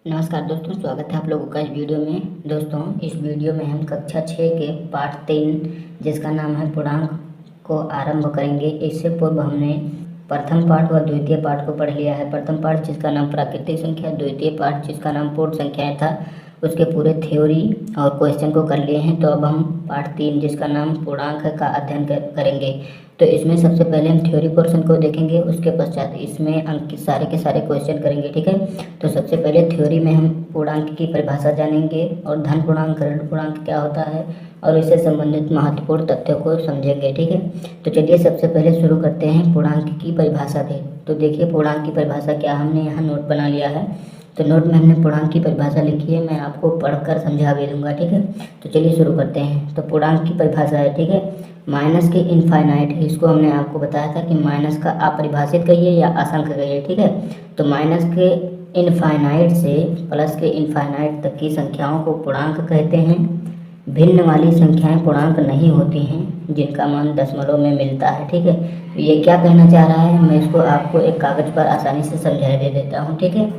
नमस्कार दोस्तों, स्वागत है आप लोगों का इस वीडियो में। दोस्तों, इस वीडियो में हम कक्षा 6 के पाठ 3 जिसका नाम है पूर्णांक को आरंभ करेंगे। इससे पूर्व हमने प्रथम पाठ व द्वितीय पाठ को पढ़ लिया है। प्रथम पाठ जिसका नाम प्राकृतिक संख्या, द्वितीय पाठ जिसका नाम पूर्ण संख्याएं था, उसके पूरे थ्योरी और क्वेश्चन को कर लिए हैं। तो अब हम पाठ 3 जिसका नाम पूर्णांक का अध्ययन करेंगे। तो इसमें सबसे पहले हम थ्योरी पोर्शन को देखेंगे, उसके पश्चात इसमें अंक के सारे क्वेश्चन करेंगे। ठीक है, तो सबसे पहले थ्योरी में हम पूर्णांक की परिभाषा जानेंगे और धन पूर्णांक, ऋण पूर्णांक क्या होता है और इससे संबंधित महत्वपूर्ण तथ्यों को समझेंगे। ठीक है, तो चलिए सबसे पहले शुरू करते हैं पूर्णांक की परिभाषा से। तो देखिए पूर्णांक की परिभाषा क्या, हमने यहाँ नोट बना लिया है। तो नोट में हमने पूर्णांक की परिभाषा लिखी है, मैं आपको पढ़कर समझा भी दूंगा। ठीक है, तो चलिए शुरू करते हैं। तो पूर्णांक की परिभाषा है, ठीक है, माइनस के इनफाइनाइट। इसको हमने आपको बताया था कि माइनस का अपरिभाषित कहिए या असंख्य कहिए। ठीक है, तो माइनस के इनफाइनाइट से प्लस के इनफाइनाइट तक की संख्याओं को पूर्णांक कहते हैं। भिन्न वाली संख्याएं पूर्णांक नहीं होती हैं जिनका मान दशमलव में मिलता है। ठीक है, तो ये क्या कहना चाह रहा है, मैं इसको आपको एक कागज पर आसानी से समझा दे देता हूँ। ठीक है,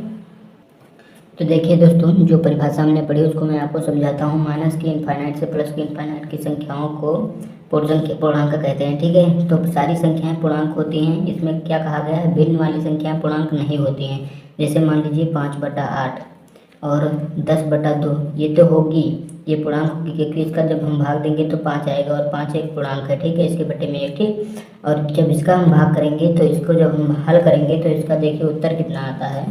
तो देखिए दोस्तों, जो परिभाषा हमने पढ़ी उसको मैं आपको समझाता हूँ। माइनस की इनफाइनाइट से प्लस की इनफाइनाइट की संख्याओं को पूर्णांक कहते हैं। ठीक है, तो सारी संख्याएं पूर्णांक होती हैं। इसमें क्या कहा गया है, भिन्न वाली संख्याएं पूर्णांक नहीं होती हैं। जैसे मान लीजिए 5/8 और 10/2, ये तो होगी, ये पूर्णांक होगी क्योंकि इसका जब हम भाग देंगे तो 5 आएगा और 5 एक पूर्णांक है। ठीक है, इसके बट्टे में 1। ठीक, और जब इसका हम भाग करेंगे तो इसको जब हम हल करेंगे तो इसका देखिए उत्तर कितना आता है।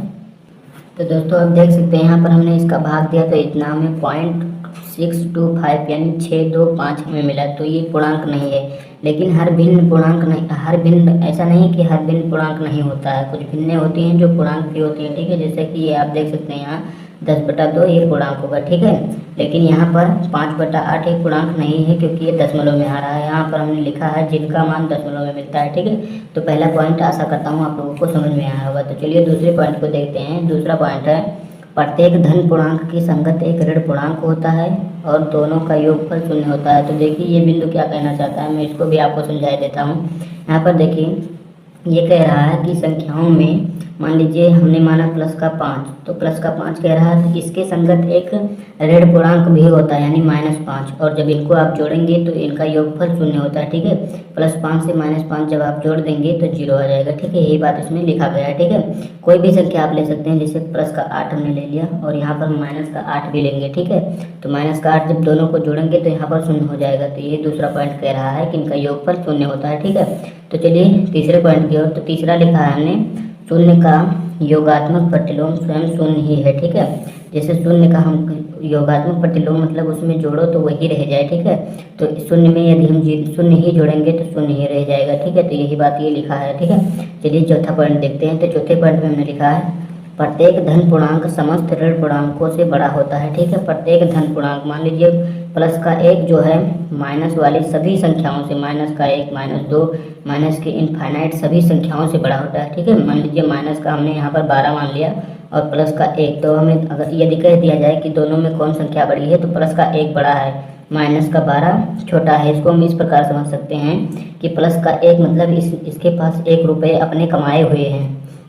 तो दोस्तों आप देख सकते हैं यहाँ पर हमने इसका भाग दिया तो इतना हमें 0.625 यानी 625 हमें मिला। तो ये पूर्णांक नहीं है। लेकिन हर भिन्न पूर्णांक नहीं, हर भिन्न ऐसा नहीं कि हर भिन्न पूर्णांक नहीं होता है, कुछ भिन्नें होती हैं जो पूर्णांक भी होती हैं। ठीक है, जैसे कि ये आप देख सकते हैं यहाँ 10/2 ये पूर्णांक होगा। ठीक है, लेकिन यहाँ पर 5/8 एक पूर्णांक नहीं है क्योंकि ये दशमलव में आ रहा है। यहाँ पर हमने लिखा है जिनका मान दशमलव में मिलता है। ठीक है, तो पहला पॉइंट आशा करता हूँ आप लोगों को समझ में आया होगा। तो चलिए दूसरे पॉइंट को देखते हैं। दूसरा पॉइंट है, प्रत्येक धन पूर्णांक की संगत एक ऋण पूर्णांक होता है और दोनों का योगफल 0 होता है। तो देखिए ये बिंदु क्या कहना चाहता है, मैं इसको भी आपको समझा देता हूँ। यहाँ पर देखिए ये कह रहा है कि संख्याओं में मान लीजिए हमने माना प्लस का 5, तो प्लस का 5 कह रहा है तो इसके संगत एक ऋण पूर्णांक भी होता है यानी -5, और जब इनको आप जोड़ेंगे तो इनका योगफल 0 होता है। ठीक है, +5 से -5 जब आप जोड़ देंगे तो 0 आ जाएगा। ठीक है, यही बात इसमें लिखा गया है। ठीक है, कोई भी संख्या आप ले सकते हैं, जैसे प्लस का 8 हमने ले लिया और यहाँ पर माइनस का 8 भी लेंगे। ठीक है, तो माइनस का 8 जब दोनों को जोड़ेंगे तो यहाँ पर 0 हो जाएगा। तो ये दूसरा पॉइंट कह रहा है कि इनका योगफल 0 होता है। ठीक है, तो चलिए तीसरे पॉइंट की ओर। तो तीसरा लिखा है हमने, शून्य का योगात्मक प्रतिलोम स्वयं शून्य ही है। ठीक है, जैसे शून्य का हम योगात्मक प्रतिलोम मतलब उसमें जोड़ो तो वही रह जाए। ठीक है, तो शून्य में यदि हम शून्य ही जोड़ेंगे तो शून्य ही रह जाएगा। ठीक है, तो यही बात ये लिखा है। ठीक है, चलिए चौथा पॉइंट देखते हैं। तो चौथे पॉइंट में हमने लिखा है, प्रत्येक धन पूर्णांक समस्त ऋण पूर्णांकों से बड़ा होता है। ठीक है, प्रत्येक धन पूर्णांक, मान लीजिए प्लस का 1 जो है माइनस वाली सभी संख्याओं से, -1, -2, माइनस के इनफाइनाइट सभी संख्याओं से बड़ा होता है। ठीक है, मान लीजिए माइनस का हमने यहाँ पर 12 मान लिया और प्लस का 1, तो हमें अगर यदि कह दिया जाए कि दोनों में कौन संख्या बड़ी है तो प्लस का 1 बड़ा है, माइनस का 12 छोटा है। इसको हम इस प्रकार समझ सकते हैं कि प्लस का 1 मतलब इसके पास 1 रुपये अपने कमाए हुए हैं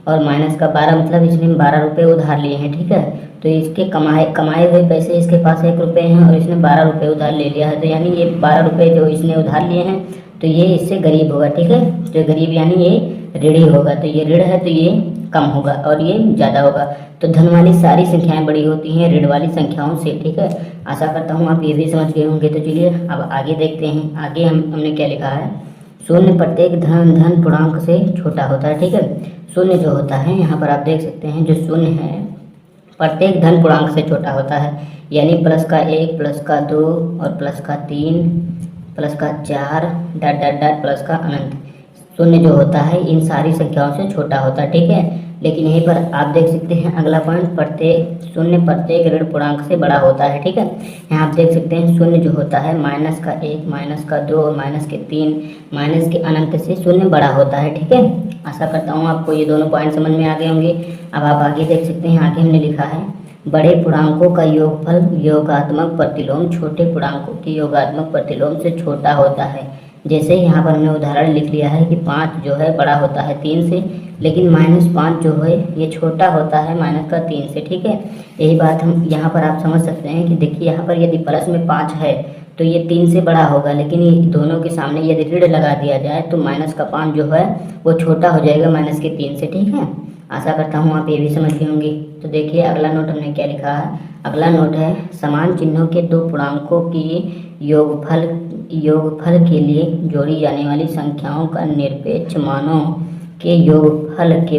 और माइनस का 12 मतलब इसने 12 रुपये उधार लिए हैं। ठीक है, तो इसके कमाए हुए पैसे इसके पास 1 रुपये हैं और इसने 12 रुपये उधार ले लिया है। तो यानी ये 12 रुपये जो इसने उधार लिए हैं तो ये इससे गरीब होगा। ठीक है, तो गरीब यानी ये ऋणी होगा। तो ये ऋण है तो ये कम होगा और ये ज़्यादा होगा। तो धन वाली सारी संख्याएं बड़ी होती हैं ऋण वाली संख्याओं से। ठीक है, आशा करता हूँ आप ये भी समझ गए होंगे। तो चलिए अब आगे देखते हैं। आगे हमने क्या लिखा है, शून्य प्रत्येक धन पूर्णांक से छोटा होता है। ठीक है, शून्य जो होता है यहाँ पर आप देख सकते हैं, जो शून्य है प्रत्येक धन पूर्णांक से छोटा होता है, यानी प्लस का 1, प्लस का 2 और प्लस का 3, प्लस का 4 ... प्लस का अनंत। शून्य जो होता है इन सारी संख्याओं से छोटा होता है। ठीक है, लेकिन यहीं पर आप देख सकते हैं अगला पॉइंट, शून्य प्रत्येक ऋण पूर्णांक से बड़ा होता है। ठीक है, यहाँ आप देख सकते हैं शून्य जो होता है -1, -2 और -3, माइनस के अनंत से शून्य बड़ा होता है। ठीक है, आशा करता हूँ आपको ये दोनों पॉइंट समझ में आ गए होंगे। अब आप आगे देख सकते हैं, आगे हमने लिखा है, बड़े पूर्णांकों का योगफल योगात्मक प्रतिलोम छोटे पूर्णांकों के योगात्मक प्रतिलोम से छोटा होता है। जैसे यहाँ पर हमने उदाहरण लिख लिया है कि 5 जो है बड़ा होता है 3 से, लेकिन -5 जो है ये छोटा होता है -3 से, ठीक है। यही बात हम यहाँ पर आप समझ सकते हैं कि देखिए यहाँ पर यदि प्लस में 5 है तो ये 3 से बड़ा होगा, लेकिन ये दोनों के सामने यदि ऋण लगा दिया जाए तो -5 जो है वो छोटा हो जाएगा -3 से, ठीक है। आशा करता हूँ आप ये भी समझ गए होंगे। तो देखिए अगला नोट हमने क्या लिखा है। अगला नोट है समान चिन्हों के दो पूर्णांकों की योगफल के लिए जोड़ी जाने वाली संख्याओं का निरपेक्ष मानों के योगफल के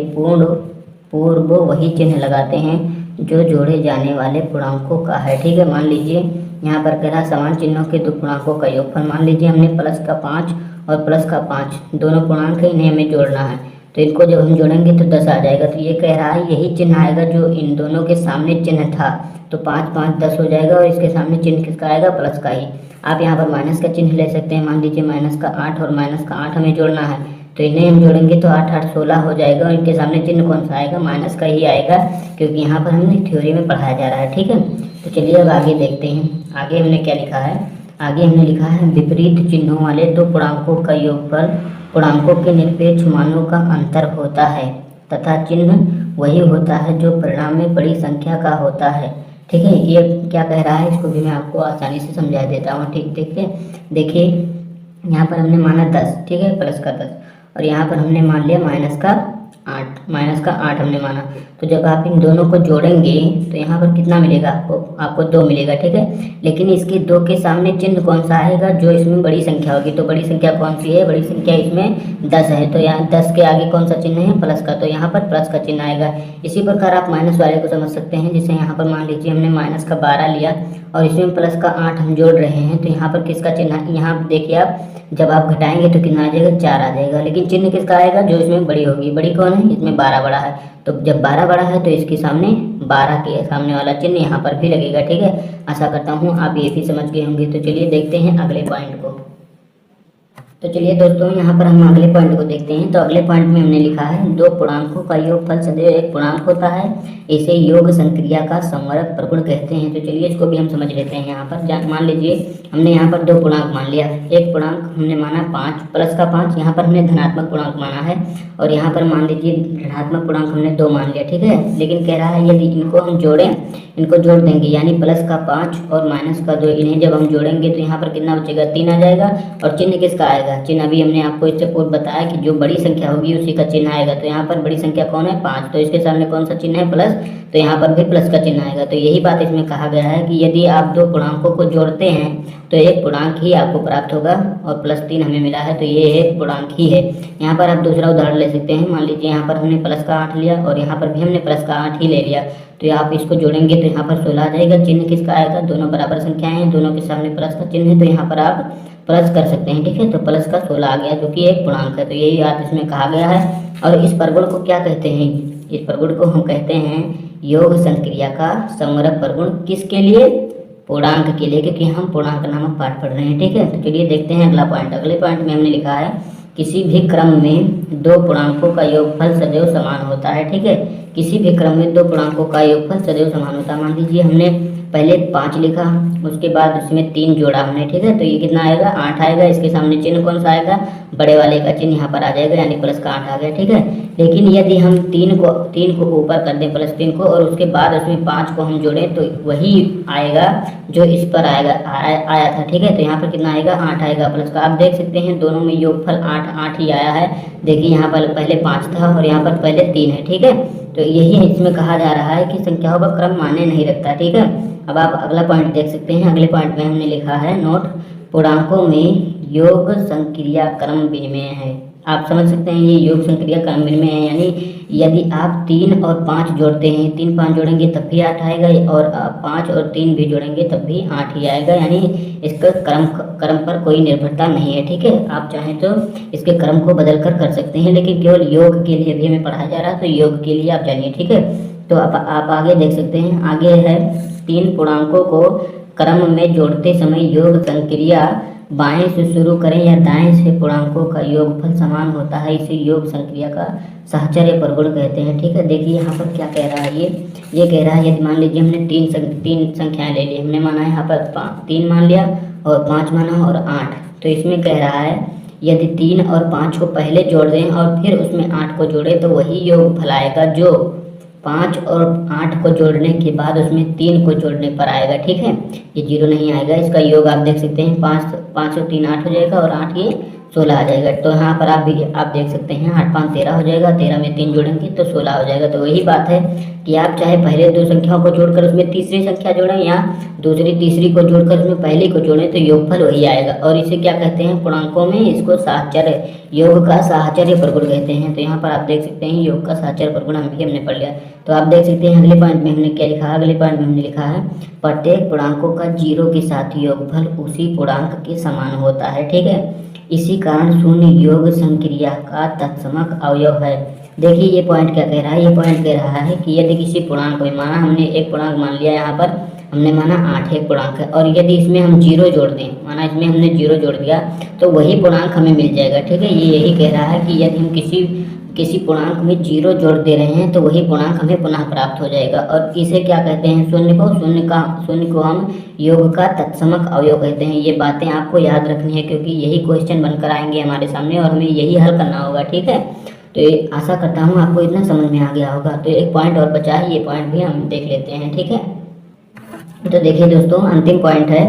पूर्व वही चिन्ह लगाते हैं जो जोड़े जाने वाले पूर्णांकों का है, ठीक है। मान लीजिए यहाँ पर कह रहा समान चिन्हों के दो पूर्णांकों का योगफल, मान लीजिए हमने प्लस का 5 और प्लस का 5 दोनों पूर्णांक है, इन्हें हमें जोड़ना है। तो इनको जब हम जोड़ेंगे तो 10 आ जाएगा। तो ये कह रहा है यही चिन्ह आएगा जो इन दोनों के सामने चिन्ह था। तो 5 5 10 हो जाएगा और इसके सामने चिन्ह किसका आएगा, प्लस का ही। आप यहाँ पर माइनस का चिन्ह ले सकते हैं। मान लीजिए -8 और -8 हमें जोड़ना है, तो इन्हें हम जोड़ेंगे तो 8 8 16 हो जाएगा और इनके सामने चिन्ह कौन सा आएगा, माइनस का ही आएगा, क्योंकि यहाँ पर हमने थ्योरी में पढ़ाया जा रहा है, ठीक है। तो चलिए अब आगे देखते हैं। आगे हमने क्या लिखा है। आगे हमने लिखा है विपरीत चिन्हों वाले दो पूर्णांकों का योगफल पूर्णांकों के निरपेक्ष मानों का अंतर होता है तथा चिन्ह वही होता है जो परिणाम में बड़ी संख्या का होता है, ठीक है। ये क्या कह रहा है इसको भी मैं आपको आसानी से समझा देता हूँ, ठीक। देखिए यहाँ पर हमने माना 10, ठीक है, प्लस का 10, और यहाँ पर हमने मान लिया माइनस का 8 हमने माना। तो जब आप इन दोनों को जोड़ेंगे तो यहाँ पर कितना मिलेगा आपको 2 मिलेगा, ठीक है। लेकिन इसके 2 के सामने चिन्ह कौन सा आएगा, जो इसमें बड़ी संख्या होगी। तो बड़ी संख्या कौन सी है, बड़ी संख्या इसमें 10 है। तो यहाँ 10 के आगे कौन सा चिन्ह है, प्लस का, तो यहाँ पर प्लस का चिन्ह आएगा। इसी प्रकार आप माइनस वाले को समझ सकते हैं। जैसे यहाँ पर मान लीजिए हमने -12 लिया और इसमें प्लस का 8 हम जोड़ रहे हैं, तो यहाँ पर किसका चिन्ह है, यहाँ देखिए आप जब आप घटाएंगे तो कितना आ जाएगा, 4 आ जाएगा। लेकिन चिन्ह किसका आएगा, जो इसमें बड़ी होगी। बड़ी कौन है, इसमें 12 बड़ा है। तो जब 12 बड़ा है तो इसके सामने 12 के सामने वाला चिन्ह यहाँ पर भी लगेगा, ठीक है। आशा करता हूँ आप ये भी समझ गए होंगे। तो चलिए देखते हैं अगले पॉइंट को। तो चलिए दोस्तों यहाँ पर हम अगले पॉइंट को देखते हैं। तो अगले पॉइंट में हमने लिखा है दो पूर्णांकों का योगफल सदैव एक पूर्णांक होता है, इसे योग संक्रिया का संवरक प्रगुण कहते हैं। तो चलिए इसको भी हम समझ लेते हैं। यहाँ पर मान लीजिए हमने यहाँ पर दो पूर्णांक मान लिया। एक पूर्णांक हमने माना 5 प्लस का 5, यहाँ पर हमने धनात्मक पूर्णांक माना है, और यहाँ पर मान लीजिए ऋणात्मक पूर्णांक हमने 2 मान लिया, ठीक है। लेकिन कह रहा है यदि इनको हम जोड़ें, इनको जोड़ देंगे, यानी प्लस का 5 और माइनस का 2, इन्हें जब हम जोड़ेंगे तो यहाँ पर कितना बचेगा, 3 आ जाएगा। और चिन्ह किसका आएगा, चिन्ह अभी हमने आपको इससे पूर्व बताया कि जो बड़ी संख्या होगी उसी का चिन्ह आएगा। तो यहाँ पर बड़ी संख्या कौन है, 5, तो इसके सामने कौन सा चिन्ह है, प्लस, तो यहाँ पर भी प्लस का चिन्ह आएगा। तो यही बात इसमें कहा गया है कि यदि आप दो पूर्णांकों को जोड़ते हैं तो एक पूर्णांक ही आपको प्राप्त होगा, और +3 हमें मिला है तो ये एक पूर्णांक ही है। यहाँ पर आप दूसरा उदाहरण ले सकते हैं। मान लीजिए यहाँ पर हमने प्लस का 8 लिया और यहाँ पर भी हमने प्लस का 8 ही ले लिया। तो आप इसको जोड़ेंगे तो यहाँ पर 16 आ जाएगा। चिन्ह किसका आएगा, दोनों बराबर संख्याएं हैं, दोनों के सामने प्लस का चिन्ह है, तो यहाँ पर आप प्लस कर सकते हैं, ठीक है। तो प्लस का 16 आ गया, जो कि एक पूर्णांक है। तो यही बात इसमें कहा गया है। और इस प्रगुण को क्या कहते हैं, इस प्रगुण को हम कहते हैं योग संक्रिया का संवरक प्रगुण। किसके लिए, पूर्णांक के लिए, क्योंकि हम पूर्णांक नामक पाठ पढ़ रहे हैं, ठीक है। तो चलिए देखते हैं अगला पॉइंट। अगले पॉइंट में हमने लिखा है किसी भी क्रम में दो पूर्णांकों का योगफल सदैव समान होता है, ठीक है। किसी भी क्रम में दो पूर्णांकों का योगफल सदैव समान होता है। मान लीजिए हमने पहले 5 लिखा, उसके बाद उसमें 3 जोड़ा हमने, ठीक है। तो ये कितना आएगा, 8 आएगा। इसके सामने चिन्ह कौन सा आएगा, बड़े वाले का चिन्ह यहाँ पर आ जाएगा, यानी प्लस का 8 आ गया, ठीक है। लेकिन यदि हम 3 को ऊपर कर दें, +3 को, और उसके बाद उसमें 5 को हम जोड़ें तो वही आएगा जो इस पर आया था, ठीक है। तो यहाँ पर कितना आएगा, 8 आएगा प्लस का। आप देख सकते हैं दोनों में योगफल 8 ही आया है। देखिए यहाँ पर पहले 5 था और यहाँ पर पहले 3 है, ठीक है। तो यही इसमें कहा जा रहा है कि संख्याओं का क्रम माने नहीं रखता, ठीक है। अब आप अगला पॉइंट देख सकते हैं। अगले पॉइंट में हमने लिखा है नोट, पूर्णांकों में योग संक्रिया क्रम विनिमय है। आप समझ सकते हैं ये योग संक्रिया क्रम विनिमय है, यानी यदि आप 3 और 5 जोड़ते हैं, 3 5 जोड़ेंगे तब भी 8 आएगा, और 5 और 3 भी जोड़ेंगे तब भी 8 ही आएगा। यानी इसका क्रम पर कोई निर्भरता नहीं है, ठीक है। आप चाहें तो इसके क्रम को बदल कर सकते हैं, लेकिन केवल योग के लिए भी हमें पढ़ाया जा रहा है, तो योग के लिए आप जानिए, ठीक है। तो आप आगे देख सकते हैं। आगे है 3 पूर्णांकों को क्रम में जोड़ते समय योग संक्रिया बाएं से शुरू करें या दाएं से पूर्णांकों का योगफल समान होता है, इसे योग संक्रिया का साहचर्य प्रगुण कहते हैं, ठीक है। देखिए यहाँ पर क्या कह रहा है, ये कह रहा है यदि मान लीजिए हमने 3 संख्याएं ले ली, हमने माना है यहाँ पर 3 मान लिया और 5 माना और 8, तो इसमें कह रहा है यदि 3 और 5 को पहले जोड़ दें और फिर उसमें 8 को जोड़ें तो वही योगफल आएगा जो 5 और 8 को जोड़ने के बाद उसमें 3 को जोड़ने पर आएगा। ठीक है, ये 0 नहीं आएगा। इसका योग आप देख सकते हैं 5 और 3 8 हो जाएगा और 8 ये 16 आ जाएगा। तो यहाँ पर आप देख सकते हैं 8 5 13 हो जाएगा, 13 में 3 जोड़ेंगे तो 16 हो जाएगा। तो वही बात है कि आप चाहे पहले दो संख्याओं को जोड़कर उसमें तीसरी संख्या जोड़ें या दूसरी तीसरी को जोड़कर उसमें पहली को जोड़ें तो योगफल वही आएगा। और इसे क्या कहते हैं पूर्णांकों में, इसको साहचर्य, योग का साहचर्य प्रगुण कहते हैं। तो यहाँ पर आप देख सकते हैं योग का साहचर्य प्रगुण हमने पढ़ लिया। तो आप देख सकते हैं अगले पॉइंट में हमने क्या लिखा है, अगले पॉइंट में हमने लिखा है प्रत्येक पूर्णांकों का 0 के साथ योगफल उसी पूर्णांक के समान होता है। ठीक है, इसी कारण शून्य योग संक्रिया का तत्समक अवयव है। देखिए ये पॉइंट क्या कह रहा है, ये पॉइंट कह रहा है कि यदि किसी पूर्णांक में, माना हमने एक पूर्णांक मान लिया, यहाँ पर हमने माना 8 एक पूर्णांक है और यदि इसमें हम 0 जोड़ दें, माना इसमें हमने 0 जोड़ दिया तो वही पूर्णांक हमें मिल जाएगा। ठीक है, ये यही कह रहा है कि यदि हम किसी पूर्णांक में 0 जोड़ दे रहे हैं तो वही पूर्णांक हमें पुनः प्राप्त हो जाएगा। और इसे क्या कहते हैं, शून्य को हम योग का तत्समक अवयव कहते हैं। ये बातें आपको याद रखनी है क्योंकि यही क्वेश्चन बनकर आएंगे हमारे सामने और हमें यही हल करना होगा। ठीक है, तो आशा करता हूँ आपको इतना समझ में आ गया होगा। तो एक पॉइंट और बचा है, ये पॉइंट भी हम देख लेते हैं। ठीक है, तो देखिए दोस्तों अंतिम पॉइंट है,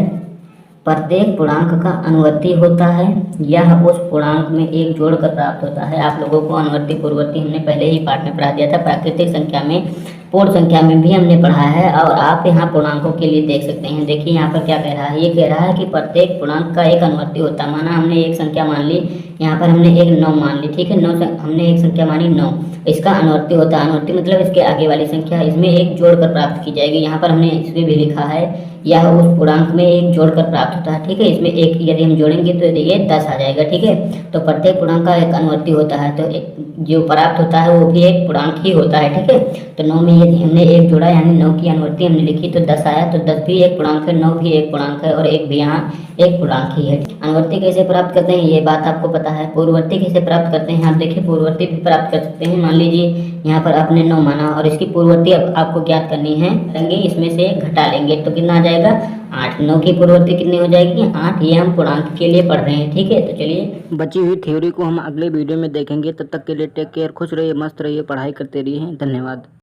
प्रत्येक पूर्णांक का अनुवर्ती होता है, यह उस पूर्णांक में एक जोड़कर प्राप्त होता है। आप लोगों को अनुवर्ती पूर्ववर्ती हमने पहले ही पाठ में पढ़ा दिया था। प्राकृतिक संख्या में, पूर्ण संख्या में भी हमने पढ़ा है और आप यहाँ पूर्णांकों के लिए देख सकते हैं। देखिए यहाँ पर क्या कह रहा है, ये कह रहा है कि प्रत्येक पूर्णांक का एक अनुवर्ती होता है। माना हमने एक संख्या मान ली, यहाँ पर हमने एक 9 मान ली। ठीक है, 9 हमने एक संख्या मानी 9, इसका अनुवर्ती होता है। अनुवर्ती मतलब इसके आगे वाली संख्या, इसमें एक जोड़कर प्राप्त की जाएगी। यहाँ पर हमने इसमें भी लिखा है यह उस पूर्णांक में एक जोड़कर प्राप्त होता है। ठीक है, इसमें एक यदि हम जोड़ेंगे तो ये 10 आ जाएगा। ठीक है, तो प्रत्येक पूर्णांक का एक अनुवर्ती होता है, तो एक जो प्राप्त होता है वो भी एक पूर्णांक ही होता है। ठीक है, तो 9 में यदि हमने एक जोड़ा यानी 9 की अनुवर्ती हमने लिखी तो 10 आया, तो 10 भी एक पूर्णांक है, 9 भी एक पूर्णांक है और एक भी यहाँ एक पूर्णांक ही है। अनुवर्ती कैसे प्राप्त करते हैं ये बात आपको पता है। पूर्ववर्ती कैसे प्राप्त करते हैं, आप देखिए पूर्ववर्ती भी प्राप्त कर सकते हैं। मान लीजिए यहाँ पर आपने 9 माना और इसकी पूर्ववर्ती आपको ज्ञात करनी है, करेंगे इसमें से घटा लेंगे तो कितना आ जाएगा 8। 9 की पूर्ववर्ती कितनी हो जाएगी 8। ये हम पूर्णांक के लिए पढ़ रहे हैं। ठीक है, तो चलिए बची हुई थ्योरी को हम अगले वीडियो में देखेंगे। तब तक के लिए टेक केयर, खुश रहिए, मस्त रहिए, पढ़ाई करते रहिए। धन्यवाद।